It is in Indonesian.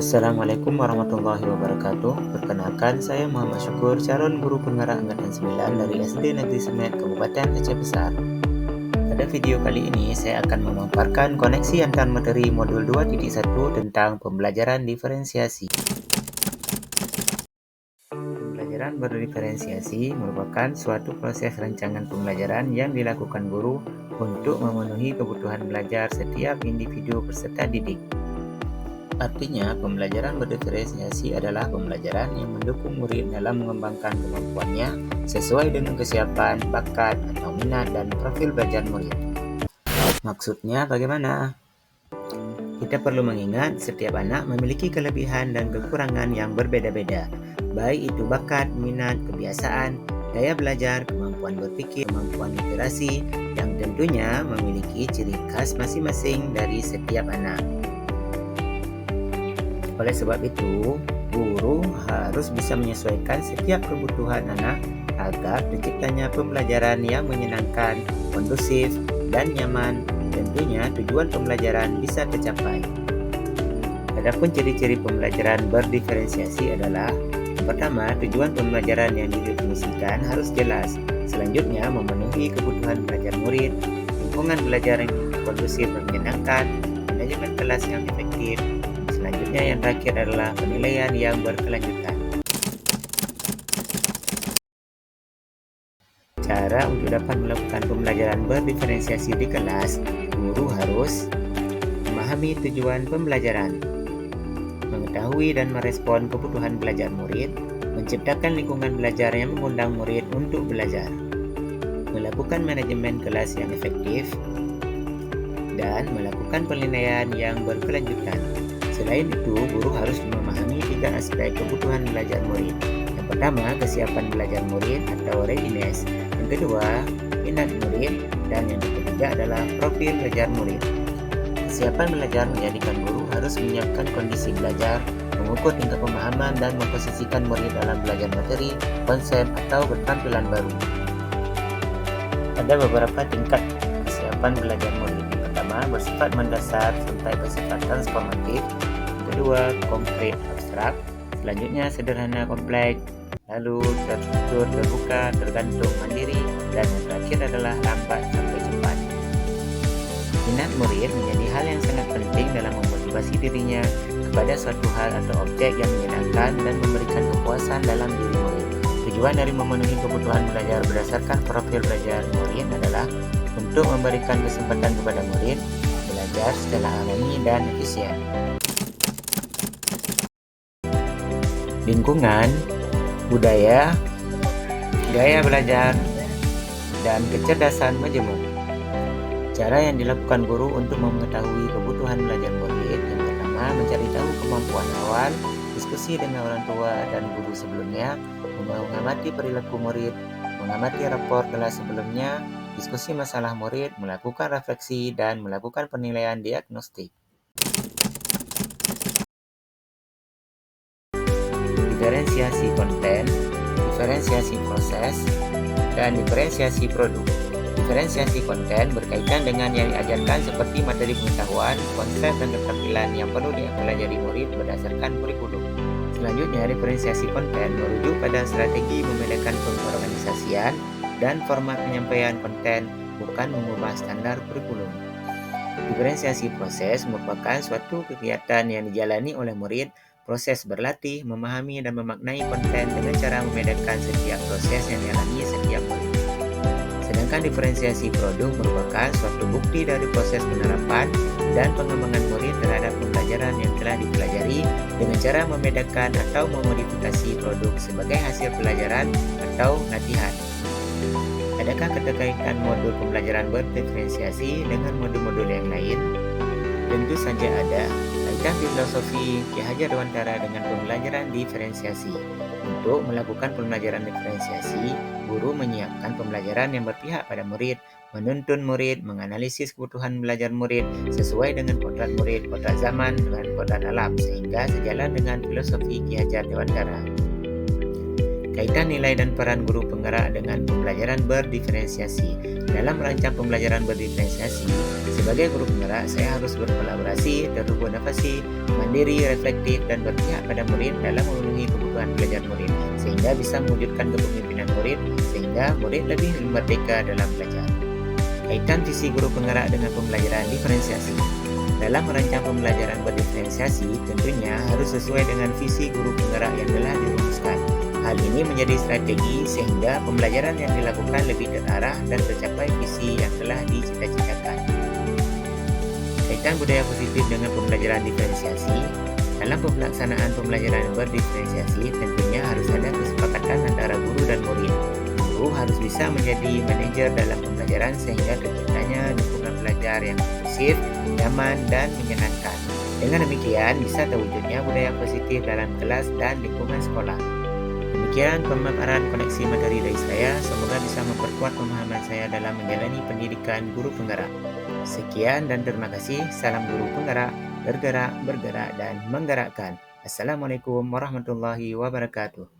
Assalamualaikum warahmatullahi wabarakatuh. Perkenalkan, saya Muhammad Syukur, calon guru penggerak angkatan 9 dari SD Negeri Semet, Kabupaten Aceh Besar. Pada video kali ini, saya akan memaparkan koneksi antar materi modul 2.1 tentang pembelajaran diferensiasi. Pembelajaran berdiferensiasi merupakan suatu proses rancangan pembelajaran yang dilakukan guru untuk memenuhi kebutuhan belajar setiap individu peserta didik. Artinya, pembelajaran berdiferensiasi adalah pembelajaran yang mendukung murid dalam mengembangkan kemampuannya sesuai dengan kesiapan, bakat, atau minat dan profil belajar murid. Maksudnya bagaimana? Kita perlu mengingat setiap anak memiliki kelebihan dan kekurangan yang berbeda-beda, baik itu bakat, minat, kebiasaan, daya belajar, kemampuan berpikir, kemampuan literasi, yang tentunya memiliki ciri khas masing-masing dari setiap anak. Oleh sebab itu, guru harus bisa menyesuaikan setiap kebutuhan anak agar terciptanya pembelajaran yang menyenangkan, kondusif, dan nyaman. Tentunya tujuan pembelajaran bisa tercapai. Adapun ciri-ciri pembelajaran berdiferensiasi adalah: yang pertama, tujuan pembelajaran yang didefinisikan harus jelas. Selanjutnya, memenuhi kebutuhan belajar murid, lingkungan belajar yang kondusif dan menyenangkan, manajemen kelas yang efektif. Selanjutnya yang terakhir adalah penilaian yang berkelanjutan. Cara untuk dapat melakukan pembelajaran berdiferensiasi di kelas, guru harus memahami tujuan pembelajaran, mengetahui dan merespon kebutuhan belajar murid, menciptakan lingkungan belajar yang mengundang murid untuk belajar, melakukan manajemen kelas yang efektif, dan melakukan penilaian yang berkelanjutan. Selain itu, guru harus memahami 3 aspek kebutuhan belajar murid. Yang pertama, kesiapan belajar murid atau readiness. Yang kedua, minat murid. Dan yang ketiga adalah profil belajar murid. Kesiapan belajar menjadikan guru harus menyiapkan kondisi belajar, mengukur tingkat pemahaman, dan memposisikan murid dalam belajar materi, konsep, atau keterampilan baru. Ada beberapa tingkat kesiapan belajar murid. Yang pertama, bersifat mendasar sampai bersifat transformatif. Kedua, konkret abstrak. Selanjutnya, sederhana kompleks. Lalu, terstruktur terbuka, tergantung mandiri. Dan yang terakhir adalah lambat sampai cepat. Minat murid menjadi hal yang sangat penting dalam memotivasi dirinya kepada suatu hal atau objek yang menyenangkan dan memberikan kepuasan dalam diri murid. Tujuan dari memenuhi kebutuhan belajar berdasarkan profil belajar murid adalah untuk memberikan kesempatan kepada murid belajar secara alami dan efisien. Lingkungan, budaya, gaya belajar, dan kecerdasan majemuk. Cara yang dilakukan guru untuk mengetahui kebutuhan belajar murid: yang pertama, mencari tahu kemampuan awal, diskusi dengan orang tua dan guru sebelumnya, mengamati perilaku murid, mengamati rapor kelas sebelumnya, diskusi masalah murid, melakukan refleksi, dan melakukan penilaian diagnostik. Diferensiasi konten, diferensiasi proses, dan diferensiasi produk. Diferensiasi konten berkaitan dengan yang diajarkan seperti materi pengetahuan, konsep, dan keterampilan yang perlu dipelajari murid berdasarkan kurikulum. Selanjutnya, diferensiasi konten merujuk pada strategi membedakan pengorganisasian dan format penyampaian konten, bukan mengubah standar kurikulum. Diferensiasi proses merupakan suatu kegiatan yang dijalani oleh murid. Proses berlatih, memahami, dan memaknai konten dengan cara membedakan setiap proses yang dialami setiap murid. Sedangkan diferensiasi produk merupakan suatu bukti dari proses penerapan dan pengembangan murid terhadap pembelajaran yang telah dipelajari dengan cara membedakan atau memodifikasi produk sebagai hasil pelajaran atau latihan. Adakah keterkaitan modul pembelajaran berdiferensiasi dengan modul-modul yang lain? Tentu saja ada. Kaitan filosofi Ki Hajar Dewantara dengan pembelajaran diferensiasi. Untuk melakukan pembelajaran diferensiasi, guru menyiapkan pembelajaran yang berpihak pada murid, menuntun murid, menganalisis kebutuhan belajar murid sesuai dengan kodrat murid, kodrat zaman, dan kodrat alam, sehingga sejalan dengan filosofi Ki Hajar Dewantara. Kaitan nilai dan peran guru penggerak dengan pembelajaran berdiferensiasi. Dalam merancang pembelajaran berdiferensiasi, sebagai guru penggerak, saya harus berkolaborasi, berinovasi, mandiri, reflektif, dan berpihak pada murid dalam memenuhi kebutuhan belajar murid, sehingga bisa mewujudkan kepemimpinan murid, sehingga murid lebih merdeka dalam belajar. Kaitan visi guru penggerak dengan pembelajaran diferensiasi. Dalam merancang pembelajaran berdiferensiasi, tentunya harus sesuai dengan visi guru penggerak yang telah dirumuskan. Hal ini menjadi strategi sehingga pembelajaran yang dilakukan lebih terarah dan tercapai visi yang telah dicita-citakan. Kaitan budaya positif dengan pembelajaran diferensiasi. Dalam pelaksanaan pembelajaran berdiferensiasi, tentunya harus ada kesepakatan antara guru dan murid. Guru harus bisa menjadi manajer dalam pembelajaran sehingga terciptanya lingkungan belajar yang kondusif, nyaman, dan menyenangkan. Dengan demikian, bisa terwujudnya budaya positif dalam kelas dan lingkungan sekolah. Demikian pemaparan koneksi materi dari saya, semoga bisa memperkuat pemahaman saya dalam menjalani pendidikan guru penggerak. Sekian dan terima kasih. Salam guru penggerak, bergerak, dan menggerakkan. Assalamualaikum warahmatullahi wabarakatuh.